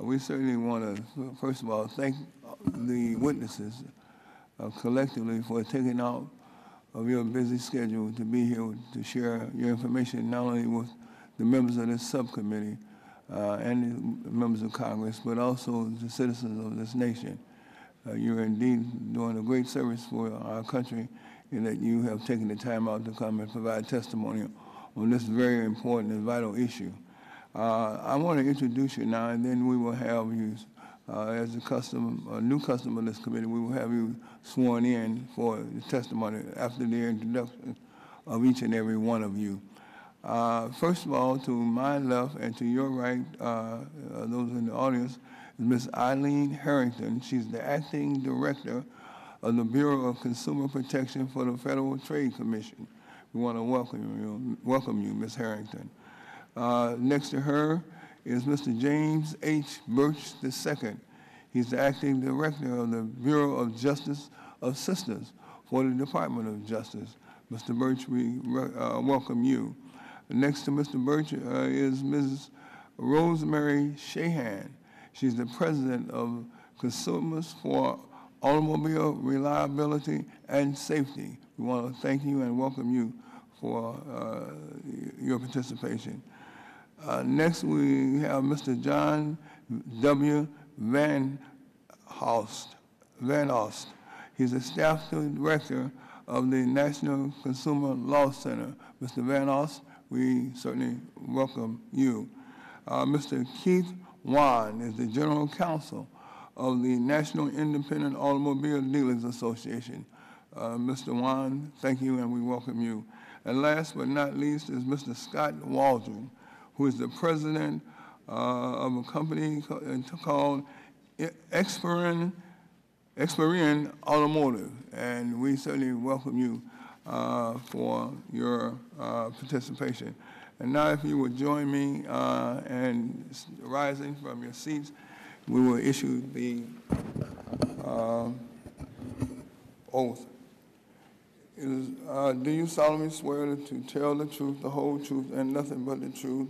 We certainly want to, first of all, thank the witnesses collectively for taking out of your busy schedule to be here to share your information not only with the members of this subcommittee and the members of Congress, but also the citizens of this nation. You're indeed doing a great service for our country in that you have taken the time out to come and provide testimony on this very important and vital issue. I want to introduce you now, and then we will have you, as a new customer of this committee, we will have you sworn in for the testimony after the introduction of each and every one of you. First of all, to my left and to your right, those in the audience, is Ms. Eileen Harrington. She's the Acting Director of the Bureau of Consumer Protection for the Federal Trade Commission. We want to welcome you, Ms. Harrington. Next to her is Mr. James H. Birch II. He's the Acting Director of the Bureau of Justice Assistance for the Department of Justice. Mr. Birch, we welcome you. Next to Mr. Birch is Mrs. Rosemary Shahan. She's the President of Consumers for Automobile Reliability and Safety. We want to thank you and welcome you for your participation. Next, we have Mr. John W. Van Ost. He's the Staff Director of the National Consumer Law Center. Mr. Van Ost, we certainly welcome you. Mr. Keith Wan is the General Counsel of the National Independent Automobile Dealers Association. Mr. Wan, thank you and we welcome you. And last but not least is Mr. Scott Waldron, who is the President of a company called Experian Automotive. And we certainly welcome you for your participation. And now if you would join me and rising from your seats, we will issue the oath. Do you solemnly swear to tell the truth, the whole truth, and nothing but the truth?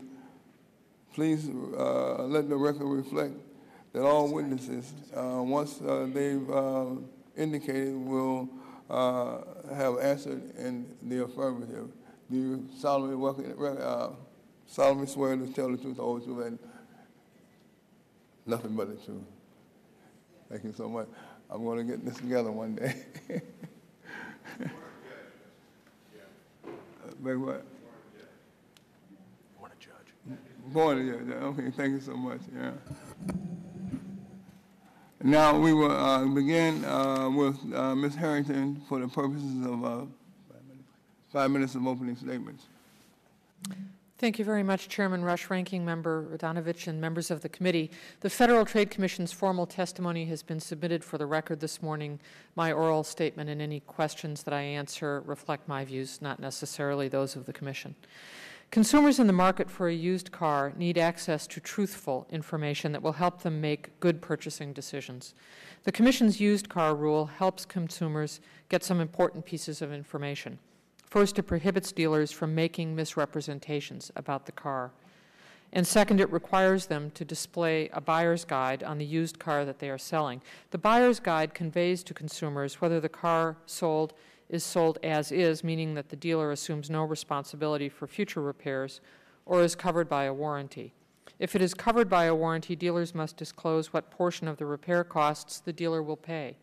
Please let the record reflect that all witnesses, once they've indicated, will have answered in the affirmative. Do you solemnly swear to tell the truth, the whole truth, and nothing but the truth? Thank you so much. I'm going to get this together one day. Beg what? Born a judge. Born a judge. Okay, thank you so much. Yeah. Now we will begin with Ms. Harrington for the purposes of 5 minutes of opening statements. Thank you very much, Chairman Rush, Ranking Member Radonovich, and members of the committee. The Federal Trade Commission's formal testimony has been submitted for the record this morning. My oral statement and any questions that I answer reflect my views, not necessarily those of the Commission. Consumers in the market for a used car need access to truthful information that will help them make good purchasing decisions. The Commission's used car rule helps consumers get some important pieces of information. First, it prohibits dealers from making misrepresentations about the car. And second, it requires them to display a buyer's guide on the used car that they are selling. The buyer's guide conveys to consumers whether the car sold is sold as is, meaning that the dealer assumes no responsibility for future repairs, or is covered by a warranty. If it is covered by a warranty, dealers must disclose what portion of the repair costs the dealer will pay.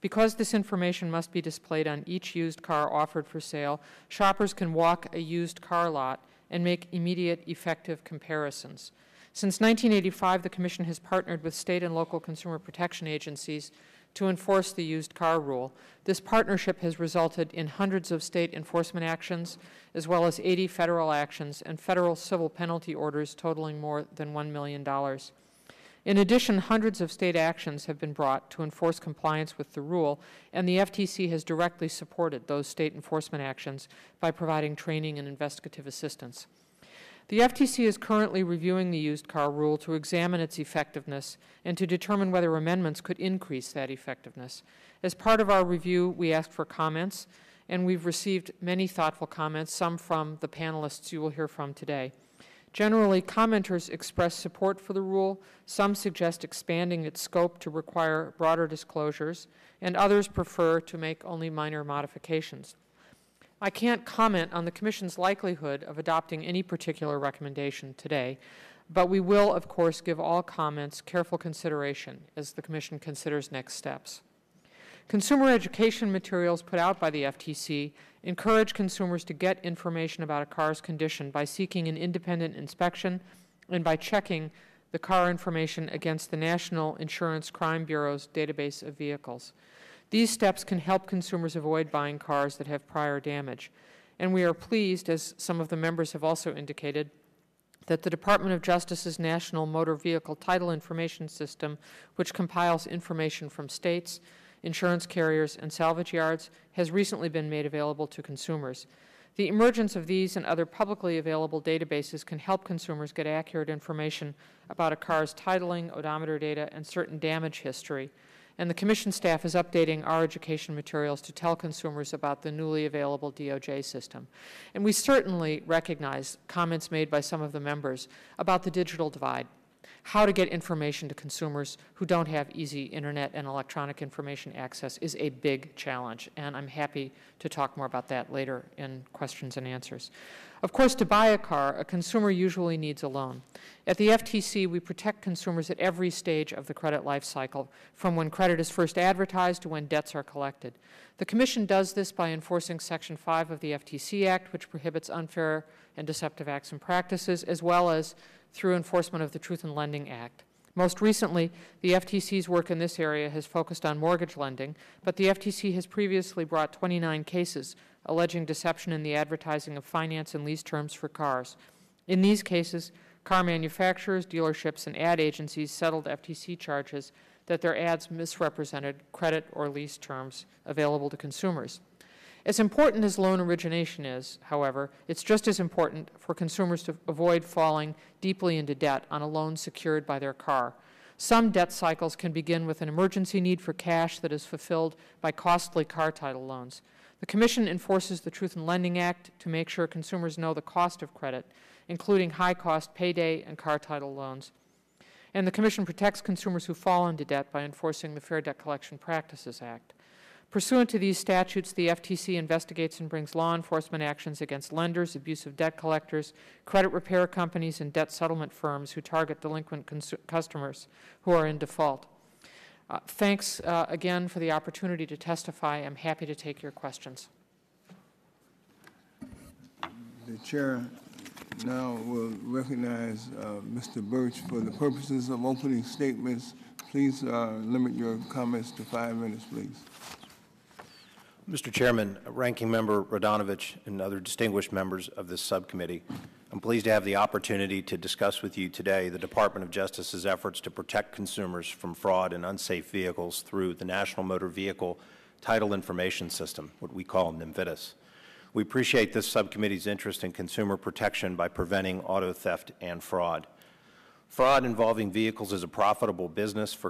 Because this information must be displayed on each used car offered for sale, shoppers can walk a used car lot and make immediate, effective comparisons. Since 1985, the Commission has partnered with state and local consumer protection agencies to enforce the used car rule. This partnership has resulted in hundreds of state enforcement actions, as well as 80 federal actions and federal civil penalty orders totaling more than $1 million. In addition, hundreds of state actions have been brought to enforce compliance with the rule, and the FTC has directly supported those state enforcement actions by providing training and investigative assistance. The FTC is currently reviewing the used car rule to examine its effectiveness and to determine whether amendments could increase that effectiveness. As part of our review, we asked for comments, and we've received many thoughtful comments, some from the panelists you will hear from today. Generally, commenters express support for the rule. Some suggest expanding its scope to require broader disclosures, and others prefer to make only minor modifications. I can't comment on the Commission's likelihood of adopting any particular recommendation today, but we will, of course, give all comments careful consideration as the Commission considers next steps. Consumer education materials put out by the FTC encourage consumers to get information about a car's condition by seeking an independent inspection and by checking the car information against the National Insurance Crime Bureau's database of vehicles. These steps can help consumers avoid buying cars that have prior damage. And we are pleased, as some of the members have also indicated, that the Department of Justice's National Motor Vehicle Title Information System, which compiles information from states, insurance carriers, and salvage yards, has recently been made available to consumers. The emergence of these and other publicly available databases can help consumers get accurate information about a car's titling, odometer data, and certain damage history. And the Commission staff is updating our education materials to tell consumers about the newly available DOJ system. And we certainly recognize comments made by some of the members about the digital divide. How to get information to consumers who don't have easy internet and electronic information access is a big challenge, and I'm happy to talk more about that later in questions and answers. Of course, to buy a car, a consumer usually needs a loan. At the FTC, we protect consumers at every stage of the credit life cycle, from when credit is first advertised to when debts are collected. The Commission does this by enforcing Section 5 of the FTC Act, which prohibits unfair and deceptive acts and practices, as well as through enforcement of the Truth in Lending Act. Most recently, the FTC's work in this area has focused on mortgage lending, but the FTC has previously brought 29 cases alleging deception in the advertising of finance and lease terms for cars. In these cases, car manufacturers, dealerships, and ad agencies settled FTC charges that their ads misrepresented credit or lease terms available to consumers. As important as loan origination is, however, it's just as important for consumers to avoid falling deeply into debt on a loan secured by their car. Some debt cycles can begin with an emergency need for cash that is fulfilled by costly car title loans. The Commission enforces the Truth in Lending Act to make sure consumers know the cost of credit, including high-cost payday and car title loans. And the Commission protects consumers who fall into debt by enforcing the Fair Debt Collection Practices Act. Pursuant to these statutes, the FTC investigates and brings law enforcement actions against lenders, abusive debt collectors, credit repair companies, and debt settlement firms who target delinquent customers who are in default. Thanks again for the opportunity to testify. I'm happy to take your questions. The Chair now will recognize Mr. Birch. For the purposes of opening statements, please limit your comments to 5 minutes, please. Mr. Chairman, Ranking Member Radonovich, and other distinguished members of this subcommittee, I'm pleased to have the opportunity to discuss with you today the Department of Justice's efforts to protect consumers from fraud and unsafe vehicles through the National Motor Vehicle Title Information System, what we call NMVIDIS. We appreciate this subcommittee's interest in consumer protection by preventing auto theft and fraud. Fraud involving vehicles is a profitable business for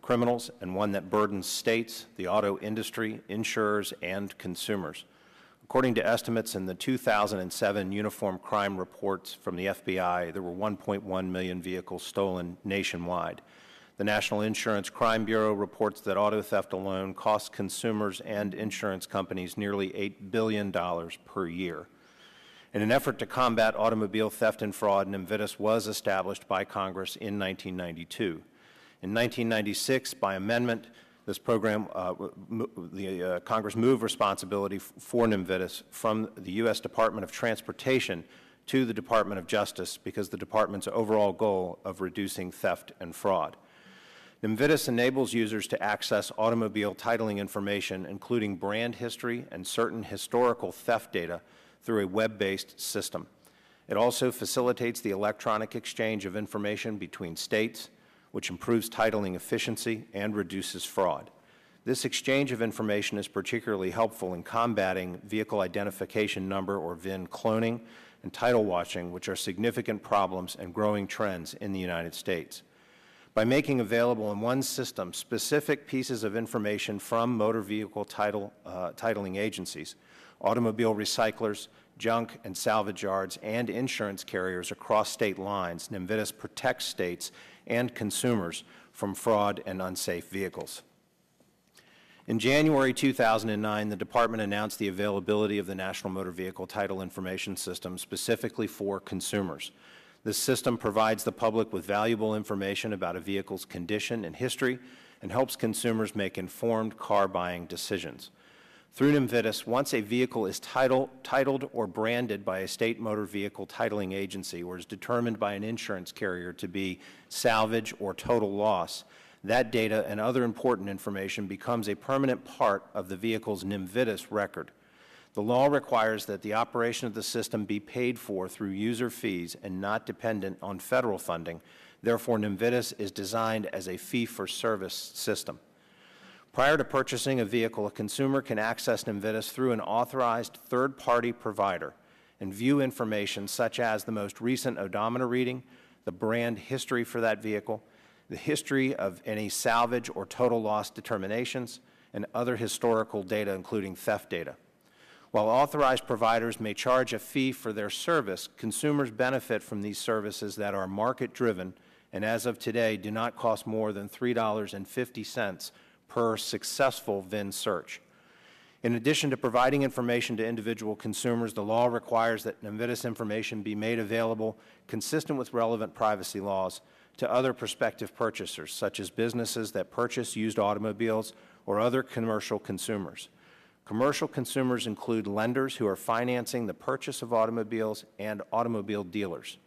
criminals and one that burdens states, the auto industry, insurers, and consumers. According to estimates in the 2007 Uniform Crime Reports from the FBI, there were 1.1 million vehicles stolen nationwide. The National Insurance Crime Bureau reports that auto theft alone costs consumers and insurance companies nearly $8 billion per year. In an effort to combat automobile theft and fraud, NMVIDIS was established by Congress in 1992. In 1996, by amendment, this program, Congress moved responsibility for NMVIDIS from the U.S. Department of Transportation to the Department of Justice because the department's overall goal of reducing theft and fraud. NMVIDIS enables users to access automobile titling information, including brand history and certain historical theft data, through a web-based system. It also facilitates the electronic exchange of information between states, which improves titling efficiency and reduces fraud. This exchange of information is particularly helpful in combating vehicle identification number or VIN cloning and title washing, which are significant problems and growing trends in the United States. By making available in one system specific pieces of information from motor vehicle titling agencies, automobile recyclers, junk and salvage yards, and insurance carriers across state lines, NMVIDIS protects states and consumers from fraud and unsafe vehicles. In January 2009, the Department announced the availability of the National Motor Vehicle Title Information System specifically for consumers. This system provides the public with valuable information about a vehicle's condition and history and helps consumers make informed car buying decisions. Through NMVIDIS, once a vehicle is titled or branded by a state motor vehicle titling agency or is determined by an insurance carrier to be salvage or total loss, that data and other important information becomes a permanent part of the vehicle's NMVIDIS record. The law requires that the operation of the system be paid for through user fees and not dependent on federal funding. Therefore, NMVIDIS is designed as a fee-for-service system. Prior to purchasing a vehicle, a consumer can access NMVIDIS through an authorized third-party provider and view information such as the most recent odometer reading, the brand history for that vehicle, the history of any salvage or total loss determinations, and other historical data, including theft data. While authorized providers may charge a fee for their service, consumers benefit from these services that are market-driven and, as of today, do not cost more than $3.50 per successful VIN search. In addition to providing information to individual consumers, the law requires that NMVIDIS information be made available, consistent with relevant privacy laws, to other prospective purchasers, such as businesses that purchase used automobiles or other commercial consumers. Commercial consumers include lenders who are financing the purchase of automobiles and automobile dealers.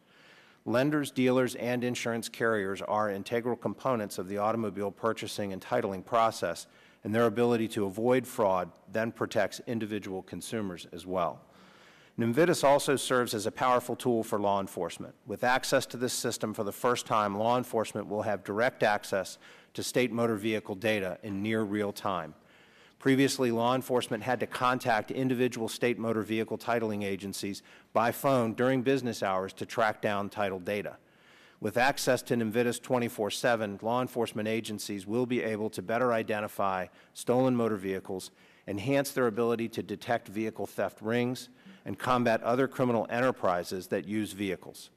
Lenders, dealers, and insurance carriers are integral components of the automobile purchasing and titling process, and their ability to avoid fraud then protects individual consumers as well. NMVIDIS also serves as a powerful tool for law enforcement. With access to this system for the first time, law enforcement will have direct access to state motor vehicle data in near real time. Previously, law enforcement had to contact individual state motor vehicle titling agencies by phone during business hours to track down title data. With access to NMVIDIS 24/7, law enforcement agencies will be able to better identify stolen motor vehicles, enhance their ability to detect vehicle theft rings, and combat other criminal enterprises that use vehicles.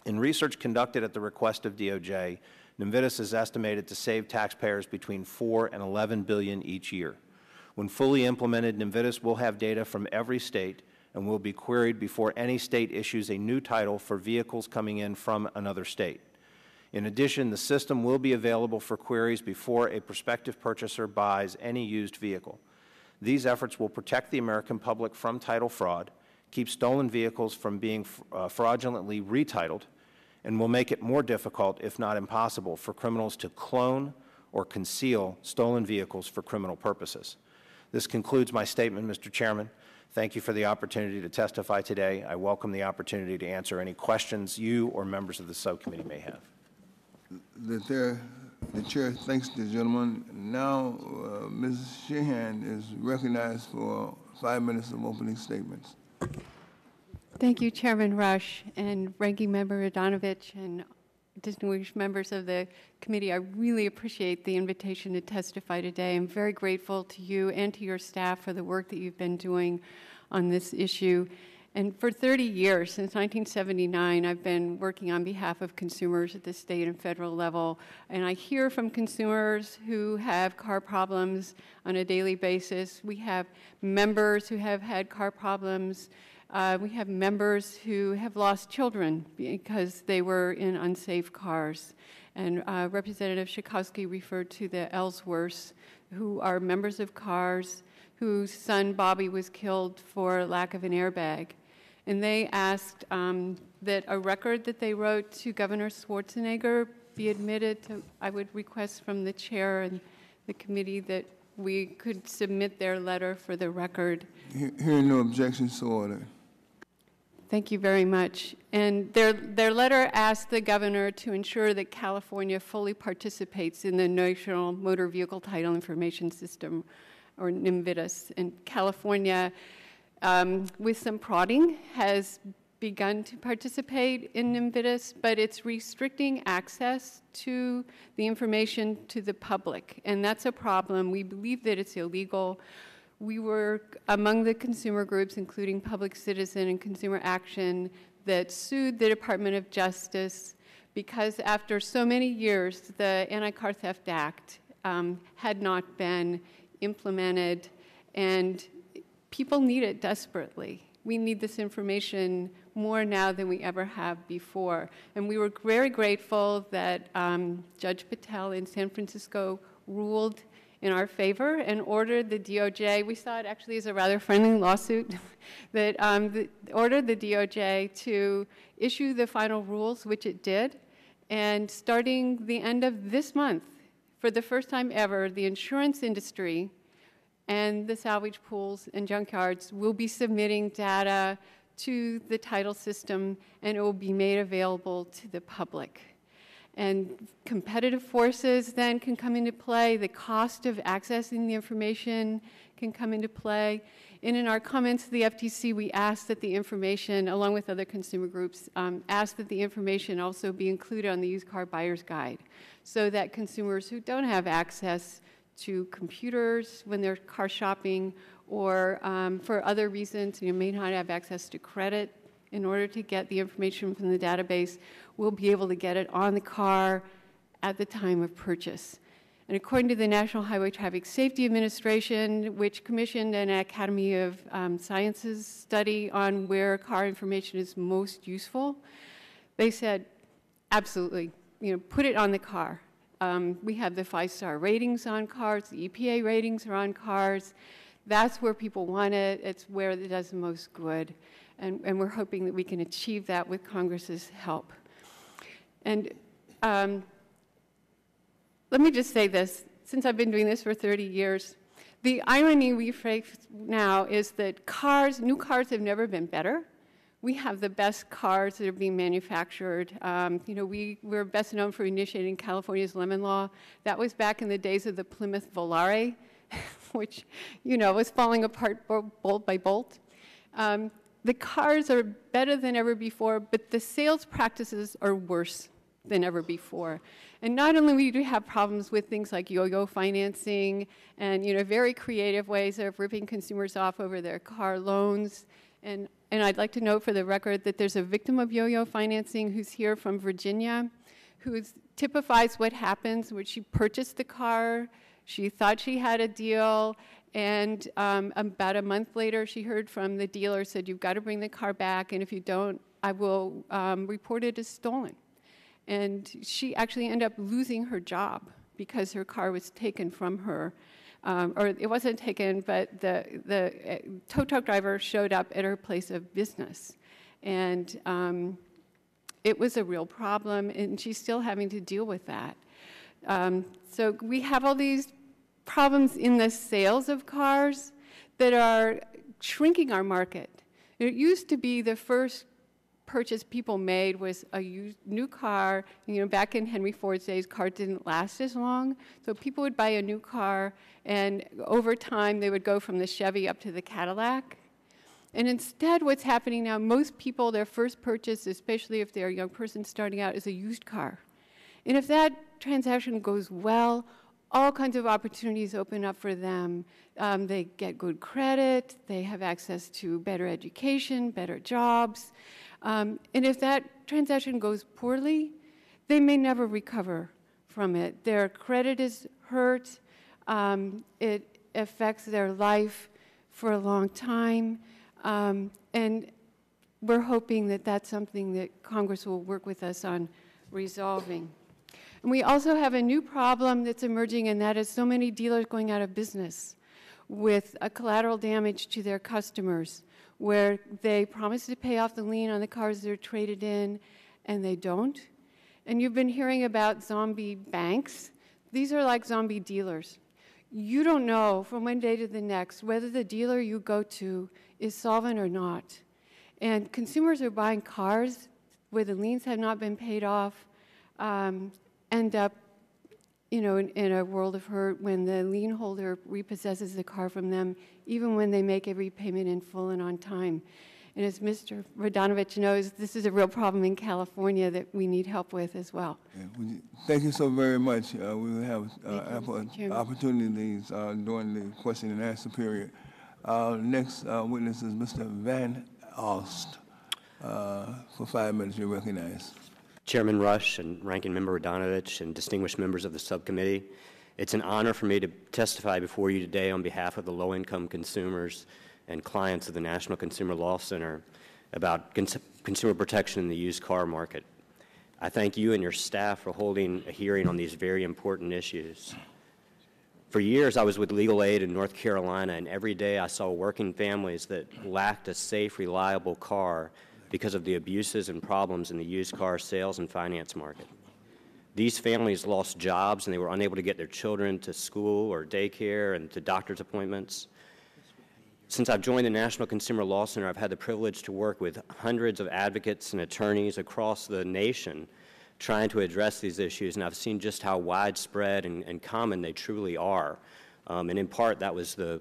In research conducted at the request of DOJ, NMVIDIS is estimated to save taxpayers between $4 and $11 billion each year. When fully implemented, NMVIDIS will have data from every state and will be queried before any state issues a new title for vehicles coming in from another state. In addition, the system will be available for queries before a prospective purchaser buys any used vehicle. These efforts will protect the American public from title fraud, keep stolen vehicles from being fraudulently retitled, and will make it more difficult, if not impossible, for criminals to clone or conceal stolen vehicles for criminal purposes. This concludes my statement, Mr. Chairman. Thank you for the opportunity to testify today. I welcome the opportunity to answer any questions you or members of the subcommittee may have. The Chair thanks the gentleman. Now, Ms. Sheehan is recognized for 5 minutes of opening statements. Thank you, Chairman Rush and Ranking Member Radonovich and distinguished members of the committee. I really appreciate the invitation to testify today. I'm very grateful to you and to your staff for the work that you've been doing on this issue. And for 30 years, since 1979, I've been working on behalf of consumers at the state and federal level. And I hear from consumers who have car problems on a daily basis. We have members who have had car problems. We have members who have lost children because they were in unsafe cars. And Representative Schakowsky referred to the Ellsworths, who are members of cars whose son Bobby was killed for lack of an airbag. And they asked that a record that they wrote to Governor Schwarzenegger be admitted to. I would request from the chair and the committee that we could submit their letter for the record. Hearing no objections to order. Thank you very much. And their letter asked the governor to ensure that California fully participates in the National Motor Vehicle Title Information System, or NMVIDIS. And California, with some prodding, has begun to participate in NMVIDIS, but it's restricting access to the information to the public, and that's a problem. We believe that it's illegal. we were among the consumer groups, including Public Citizen and Consumer Action, that sued the Department of Justice because after so many years, the Anti-Car Theft Act had not been implemented, and people need it desperately. We need this information more now than we ever have before. And we were very grateful that Judge Patel in San Francisco ruled in our favor and ordered the DOJ, we saw it actually as a rather friendly lawsuit, that ordered the DOJ to issue the final rules, which it did. And starting the end of this month, for the first time ever, the insurance industry and the salvage pools and junkyards will be submitting data to the title system, and it will be made available to the public. And competitive forces then can come into play. The cost of accessing the information can come into play. And in our comments to the FTC, we asked that the information, along with other consumer groups, asked that the information also be included on the used car buyer's guide so that consumers who don't have access to computers when they're car shopping or for other reasons, may not have access to credit in order to get the information from the database, will be able to get it on the car at the time of purchase. And according to the National Highway Traffic Safety Administration, which commissioned an Academy of Sciences study on where car information is most useful, they said, absolutely, put it on the car. We have the 5-star ratings on cars, the EPA ratings are on cars. That's where people want it. It's where it does the most good. And we're hoping that we can achieve that with Congress's help. And let me just say this. Since I've been doing this for 30 years, the irony we face now is that new cars have never been better. We have the best cars that are being manufactured. We're best known for initiating California's lemon law. That was back in the days of the Plymouth Volare, which, was falling apart bolt by bolt. The cars are better than ever before, but the sales practices are worse than ever before. And not only do we have problems with things like yo-yo financing and, very creative ways of ripping consumers off over their car loans. And I'd like to note for the record that there's a victim of yo-yo financing who's here from Virginia, who typifies what happens when she purchased the car. She thought she had a deal, and about a month later, she heard from the dealer, said, you've got to bring the car back, and if you don't, I will report it as stolen. And she actually ended up losing her job because her car was taken from her. Or it wasn't taken, but the tow truck driver showed up at her place of business. And it was a real problem, and she's still having to deal with that. So we have all these problems in the sales of cars that are shrinking our market. It used to be the first purchase people made was a new car. Back in Henry Ford's days, cars didn't last as long. So people would buy a new car, and over time, they would go from the Chevy up to the Cadillac. And instead, what's happening now, most people, their first purchase, especially if they're a young person starting out, is a used car. And if that transaction goes well, all kinds of opportunities open up for them. They get good credit, they have access to better education, better jobs. And if that transaction goes poorly, they may never recover from it. Their credit is hurt. It affects their life for a long time. And we're hoping that that's something that Congress will work with us on resolving. And we also have a new problem that's emerging, and that is so many dealers going out of business with a collateral damage to their customers, where they promise to pay off the lien on the cars that are traded in, and they don't. And you've been hearing about zombie banks. These are like zombie dealers. You don't know from one day to the next whether the dealer you go to is solvent or not. And consumers are buying cars where the liens have not been paid off, end up, in a world of hurt when the lien holder repossesses the car from them, even when they make every payment in full and on time. And as Mr. Radonovich knows, this is a real problem in California that we need help with as well. Yeah, thank you so very much. We will have ample opportunities during the question and answer period Our next witness is Mr. Van Alst. For 5 minutes, you're recognized. Chairman Rush and Ranking Member Radonovich and distinguished members of the subcommittee, it's an honor for me to testify before you today on behalf of the low-income consumers and clients of the National Consumer Law Center about consumer protection in the used car market. I thank you and your staff for holding a hearing on these very important issues. For years, I was with Legal Aid in North Carolina, and every day I saw working families that lacked a safe, reliable car because of the abuses and problems in the used car sales and finance market. These families lost jobs, and they were unable to get their children to school or daycare and to doctor's appointments. Since I've joined the National Consumer Law Center, I've had the privilege to work with hundreds of advocates and attorneys across the nation trying to address these issues, and I've seen just how widespread and common they truly are. And in part, that was the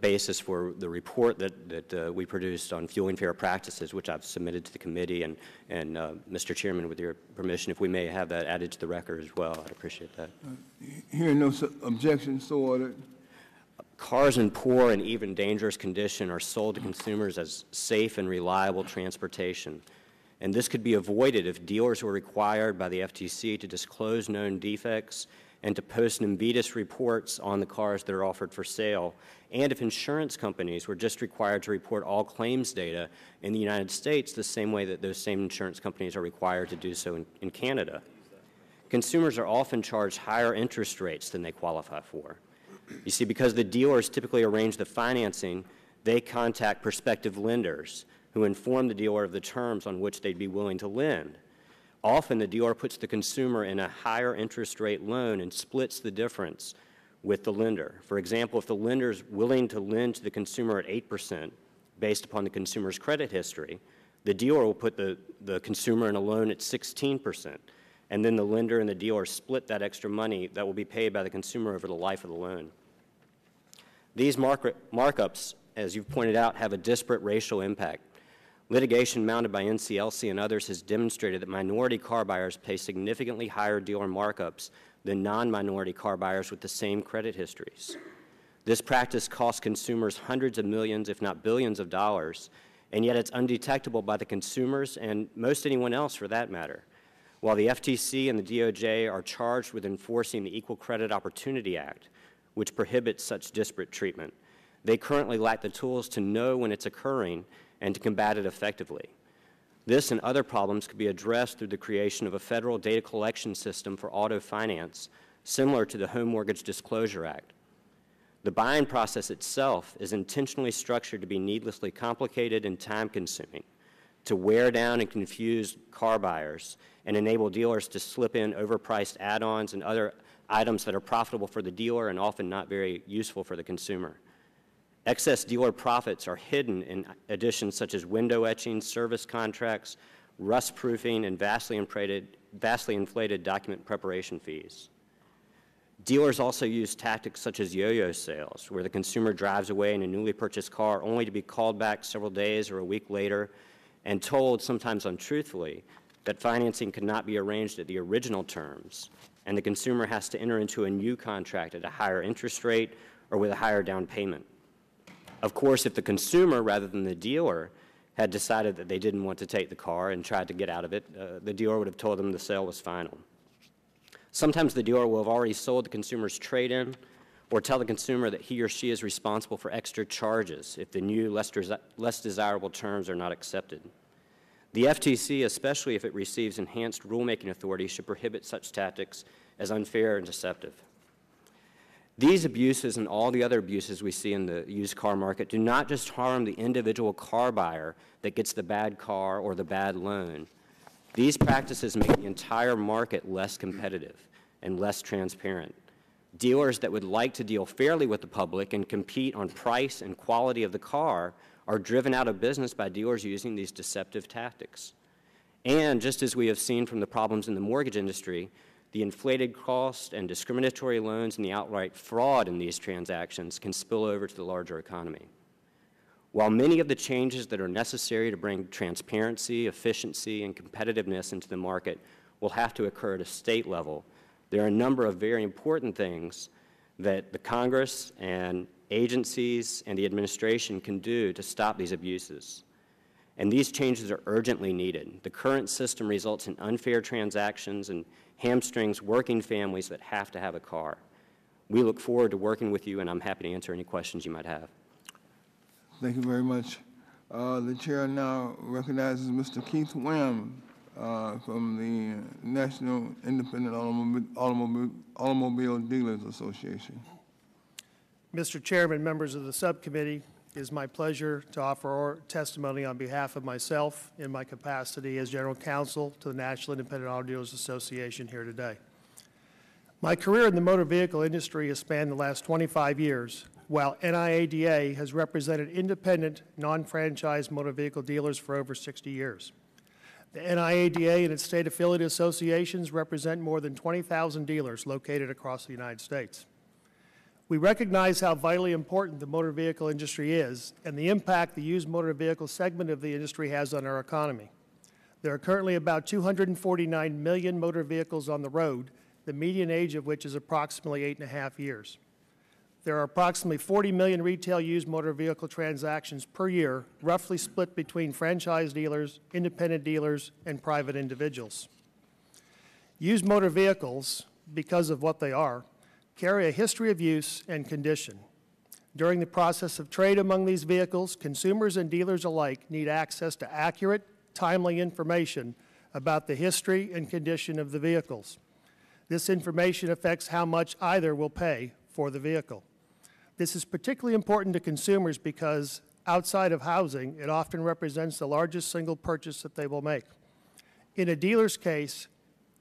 basis for the report that we produced on fueling fair practices, which I've submitted to the committee. And Mr. Chairman, with your permission, if we may have that added to the record as well, I'd appreciate that. Hearing no objections, so ordered. Cars in poor and even dangerous condition are sold to consumers as safe and reliable transportation. And this could be avoided if dealers were required by the FTC to disclose known defects and to post NMVIDIS reports on the cars that are offered for sale, and if insurance companies were just required to report all claims data in the United States the same way that those same insurance companies are required to do so in Canada. Consumers are often charged higher interest rates than they qualify for. You see, because the dealers typically arrange the financing, they contact prospective lenders who inform the dealer of the terms on which they'd be willing to lend. Often the dealer puts the consumer in a higher interest rate loan and splits the difference with the lender. For example, if the lender is willing to lend to the consumer at 8% based upon the consumer's credit history, the dealer will put the consumer in a loan at 16%. And then the lender and the dealer split that extra money that will be paid by the consumer over the life of the loan. These markups, as you've pointed out, have a disparate racial impact. Litigation mounted by NCLC and others has demonstrated that minority car buyers pay significantly higher dealer markups than non-minority car buyers with the same credit histories. This practice costs consumers hundreds of millions, if not billions of dollars, and yet it's undetectable by the consumers and most anyone else for that matter. While the FTC and the DOJ are charged with enforcing the Equal Credit Opportunity Act, which prohibits such disparate treatment, they currently lack the tools to know when it's occurring and to combat it effectively. This and other problems could be addressed through the creation of a federal data collection system for auto finance, similar to the Home Mortgage Disclosure Act. The buying process itself is intentionally structured to be needlessly complicated and time-consuming, to wear down and confuse car buyers and enable dealers to slip in overpriced add-ons and other items that are profitable for the dealer and often not very useful for the consumer. Excess dealer profits are hidden in additions such as window etching, service contracts, rust-proofing, and vastly inflated document preparation fees. Dealers also use tactics such as yo-yo sales, where the consumer drives away in a newly purchased car only to be called back several days or a week later and told, sometimes untruthfully, that financing could not be arranged at the original terms, and the consumer has to enter into a new contract at a higher interest rate or with a higher down payment. Of course, if the consumer, rather than the dealer, had decided that they didn't want to take the car and tried to get out of it, the dealer would have told them the sale was final. Sometimes the dealer will have already sold the consumer's trade-in or tell the consumer that he or she is responsible for extra charges if the new, less desirable terms are not accepted. The FTC, especially if it receives enhanced rulemaking authority, should prohibit such tactics as unfair and deceptive. These abuses and all the other abuses we see in the used car market do not just harm the individual car buyer that gets the bad car or the bad loan. These practices make the entire market less competitive and less transparent. Dealers that would like to deal fairly with the public and compete on price and quality of the car are driven out of business by dealers using these deceptive tactics. And just as we have seen from the problems in the mortgage industry, the inflated cost and discriminatory loans and the outright fraud in these transactions can spill over to the larger economy. While many of the changes that are necessary to bring transparency, efficiency, and competitiveness into the market will have to occur at a state level, there are a number of very important things that the Congress and agencies and the administration can do to stop these abuses. And these changes are urgently needed. The current system results in unfair transactions and hamstrings working families that have to have a car. We look forward to working with you, and I'm happy to answer any questions you might have. Thank you very much. The chair now recognizes Mr. Keith Wham from the National Independent Automobile Dealers Association. Mr. Chairman, members of the subcommittee, it is my pleasure to offer testimony on behalf of myself in my capacity as General Counsel to the National Independent Auto Dealers Association here today. My career in the motor vehicle industry has spanned the last 25 years, while NIADA has represented independent, non-franchised motor vehicle dealers for over 60 years. The NIADA and its state affiliate associations represent more than 20,000 dealers located across the United States. We recognize how vitally important the motor vehicle industry is and the impact the used motor vehicle segment of the industry has on our economy. There are currently about 249 million motor vehicles on the road, the median age of which is approximately 8.5 years. There are approximately 40 million retail used motor vehicle transactions per year, roughly split between franchise dealers, independent dealers, and private individuals. Used motor vehicles, because of what they are, carry a history of use and condition. During the process of trade among these vehicles, consumers and dealers alike need access to accurate, timely information about the history and condition of the vehicles. This information affects how much either will pay for the vehicle. This is particularly important to consumers because outside of housing, it often represents the largest single purchase that they will make. In a dealer's case,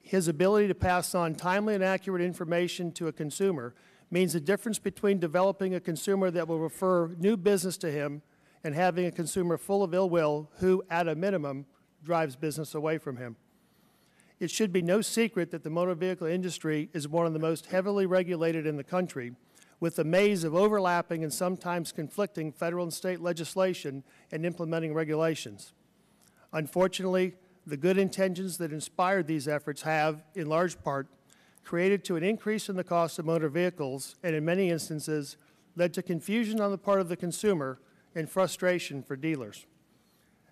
his ability to pass on timely and accurate information to a consumer means the difference between developing a consumer that will refer new business to him and having a consumer full of ill will who, at a minimum, drives business away from him. It should be no secret that the motor vehicle industry is one of the most heavily regulated in the country, with a maze of overlapping and sometimes conflicting federal and state legislation and implementing regulations. Unfortunately, the good intentions that inspired these efforts have, in large part, created to an increase in the cost of motor vehicles and, in many instances, led to confusion on the part of the consumer and frustration for dealers.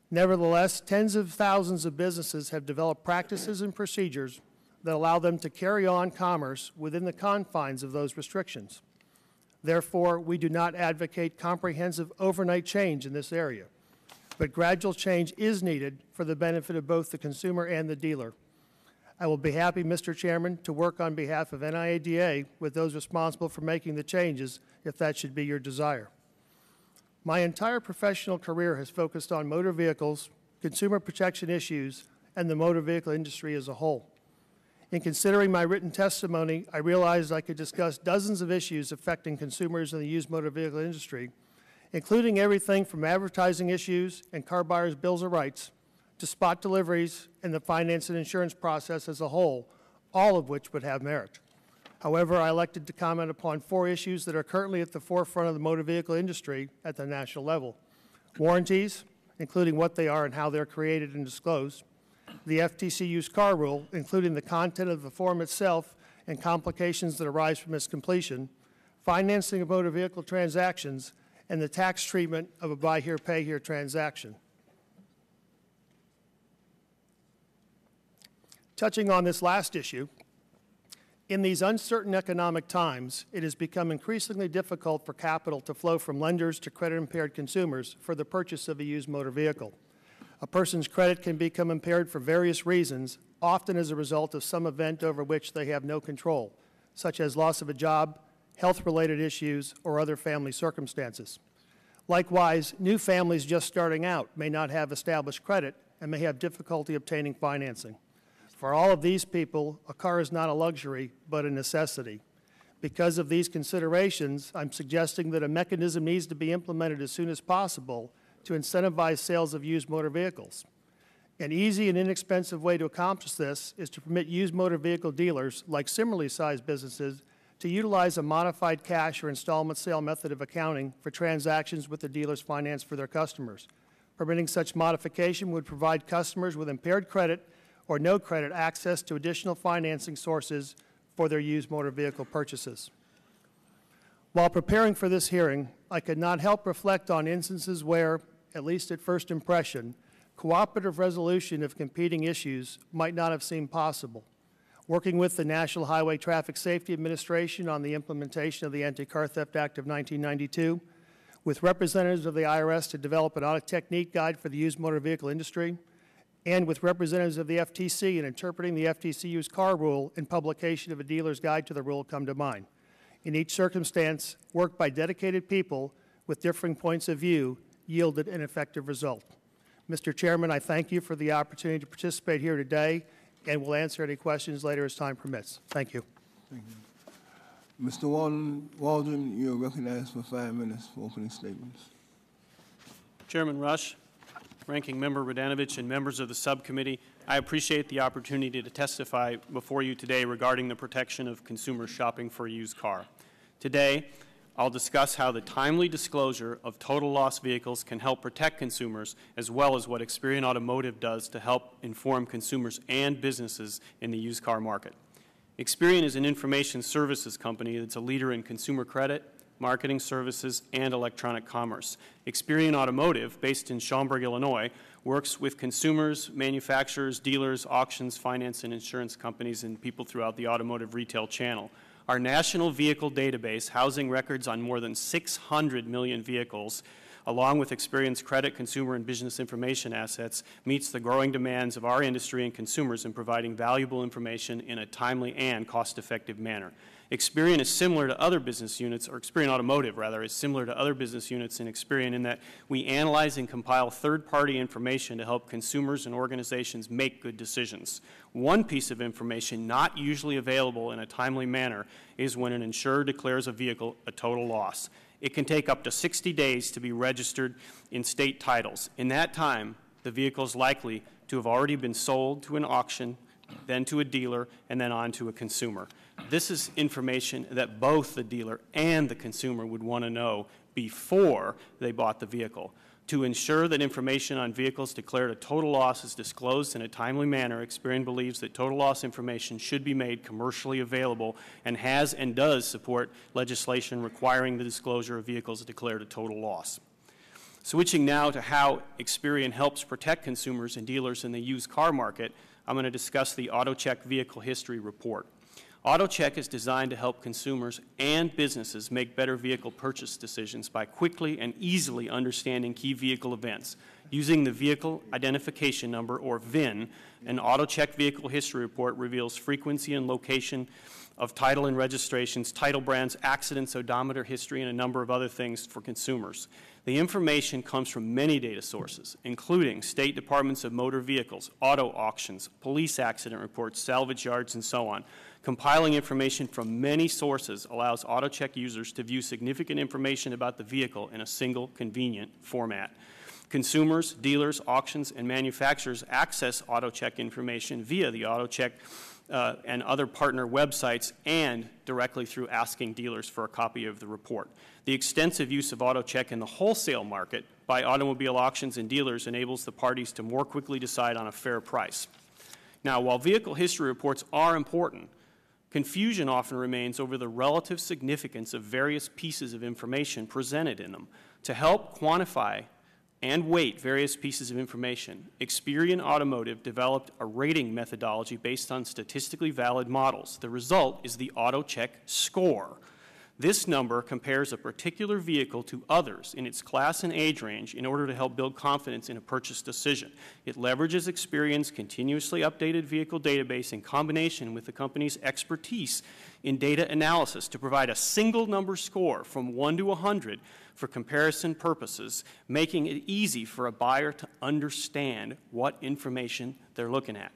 Nevertheless, tens of thousands of businesses have developed practices and procedures that allow them to carry on commerce within the confines of those restrictions. Therefore, we do not advocate comprehensive overnight change in this area, but gradual change is needed for the benefit of both the consumer and the dealer. I will be happy, Mr. Chairman, to work on behalf of NIADA with those responsible for making the changes, if that should be your desire. My entire professional career has focused on motor vehicles, consumer protection issues, and the motor vehicle industry as a whole. In considering my written testimony, I realized I could discuss dozens of issues affecting consumers in the used motor vehicle industry, including everything from advertising issues and car buyers' bills of rights to spot deliveries and the finance and insurance process as a whole, all of which would have merit. However, I elected to comment upon 4 issues that are currently at the forefront of the motor vehicle industry at the national level: warranties, including what they are and how they're created and disclosed; the FTC used car rule, including the content of the form itself and complications that arise from its completion; financing of motor vehicle transactions; and the tax treatment of a buy here, pay here transaction. Touching on this last issue, in these uncertain economic times, it has become increasingly difficult for capital to flow from lenders to credit-impaired consumers for the purchase of a used motor vehicle. A person's credit can become impaired for various reasons, often as a result of some event over which they have no control, such as loss of a job, health-related issues, or other family circumstances. Likewise, new families just starting out may not have established credit and may have difficulty obtaining financing. For all of these people, a car is not a luxury, but a necessity. Because of these considerations, I'm suggesting that a mechanism needs to be implemented as soon as possible to incentivize sales of used motor vehicles. An easy and inexpensive way to accomplish this is to permit used motor vehicle dealers, like similarly sized businesses, to utilize a modified cash or installment sale method of accounting for transactions with the dealer's finance for their customers. Permitting such modification would provide customers with impaired credit or no credit access to additional financing sources for their used motor vehicle purchases. While preparing for this hearing, I could not help reflect on instances where, at least at first impression, cooperative resolution of competing issues might not have seemed possible. Working with the National Highway Traffic Safety Administration on the implementation of the Anti-Car Theft Act of 1992, with representatives of the IRS to develop an audit technique guide for the used motor vehicle industry, and with representatives of the FTC in interpreting the FTC used car rule and publication of a dealer's guide to the rule come to mind. In each circumstance, work by dedicated people with differing points of view yielded an effective result. Mr. Chairman, I thank you for the opportunity to participate here today and will answer any questions later as time permits. Thank you. Thank you. Mr. Waldron, you're recognized for 5 minutes for opening statements. Chairman Rush, Ranking Member Radanovich, and members of the subcommittee, I appreciate the opportunity to testify before you today regarding the protection of consumers shopping for a used car. Today, I'll discuss how the timely disclosure of total loss vehicles can help protect consumers, as well as what Experian Automotive does to help inform consumers and businesses in the used car market. Experian is an information services company that's a leader in consumer credit, marketing services, and electronic commerce. Experian Automotive, based in Schaumburg, Illinois, works with consumers, manufacturers, dealers, auctions, finance, and insurance companies, and people throughout the automotive retail channel. Our national vehicle database, housing records on more than 600 million vehicles, along with Experian's credit, consumer, and business information assets, meets the growing demands of our industry and consumers in providing valuable information in a timely and cost-effective manner. Experian is similar to other business units, or Experian Automotive, rather, is similar to other business units in Experian in that we analyze and compile third-party information to help consumers and organizations make good decisions. One piece of information not usually available in a timely manner is when an insurer declares a vehicle a total loss. It can take up to 60 days to be registered in state titles. In that time, the vehicle is likely to have already been sold to an auction, then to a dealer, and then on to a consumer. This is information that both the dealer and the consumer would want to know before they bought the vehicle. To ensure that information on vehicles declared a total loss is disclosed in a timely manner, Experian believes that total loss information should be made commercially available and has and does support legislation requiring the disclosure of vehicles declared a total loss. Switching now to how Experian helps protect consumers and dealers in the used car market, I'm going to discuss the AutoCheck Vehicle History Report. AutoCheck is designed to help consumers and businesses make better vehicle purchase decisions by quickly and easily understanding key vehicle events. Using the Vehicle Identification Number, or VIN, an AutoCheck Vehicle History Report reveals frequency and location of title and registrations, title brands, accidents, odometer history, and a number of other things for consumers. The information comes from many data sources, including state departments of motor vehicles, auto auctions, police accident reports, salvage yards, and so on. Compiling information from many sources allows AutoCheck users to view significant information about the vehicle in a single, convenient format. Consumers, dealers, auctions, and manufacturers access AutoCheck information via the AutoCheck and other partner websites and directly through asking dealers for a copy of the report. The extensive use of AutoCheck in the wholesale market by automobile auctions and dealers enables the parties to more quickly decide on a fair price. Now, while vehicle history reports are important, confusion often remains over the relative significance of various pieces of information presented in them. To help quantify and weight various pieces of information, Experian Automotive developed a rating methodology based on statistically valid models. The result is the AutoCheck score. This number compares a particular vehicle to others in its class and age range in order to help build confidence in a purchase decision. It leverages Experian's continuously updated vehicle database in combination with the company's expertise in data analysis to provide a single number score from 1 to 100 for comparison purposes, making it easy for a buyer to understand what information they're looking at.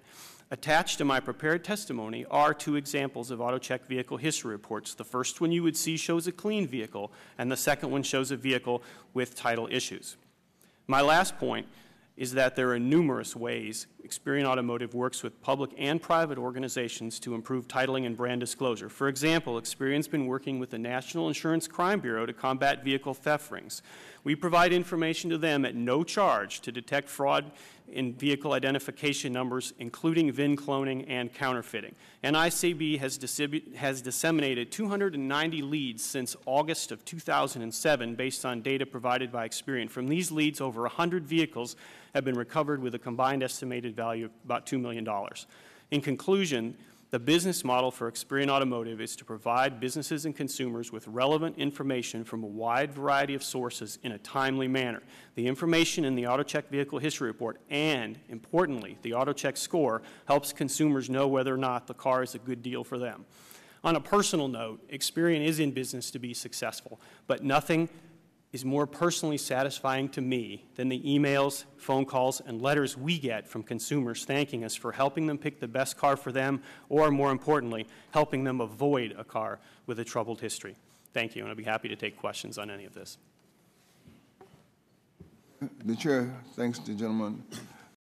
Attached to my prepared testimony are 2 examples of AutoCheck vehicle history reports. The first one you would see shows a clean vehicle, and the second one shows a vehicle with title issues. My last point is that there are numerous ways Experian Automotive works with public and private organizations to improve titling and brand disclosure. For example, Experian's been working with the National Insurance Crime Bureau to combat vehicle theft rings. We provide information to them at no charge to detect fraud in vehicle identification numbers, including VIN cloning and counterfeiting. NICB has disseminated 290 leads since August of 2007 based on data provided by Experian. From these leads, over 100 vehicles have been recovered with a combined estimated value of about $2 million. In conclusion, the business model for Experian Automotive is to provide businesses and consumers with relevant information from a wide variety of sources in a timely manner. The information in the AutoCheck Vehicle History Report and, importantly, the AutoCheck score helps consumers know whether or not the car is a good deal for them. On a personal note, Experian is in business to be successful, but nothing is more personally satisfying to me than the emails, phone calls, and letters we get from consumers thanking us for helping them pick the best car for them, or more importantly, helping them avoid a car with a troubled history. Thank you, and I'll be happy to take questions on any of this. The chair thanks the gentleman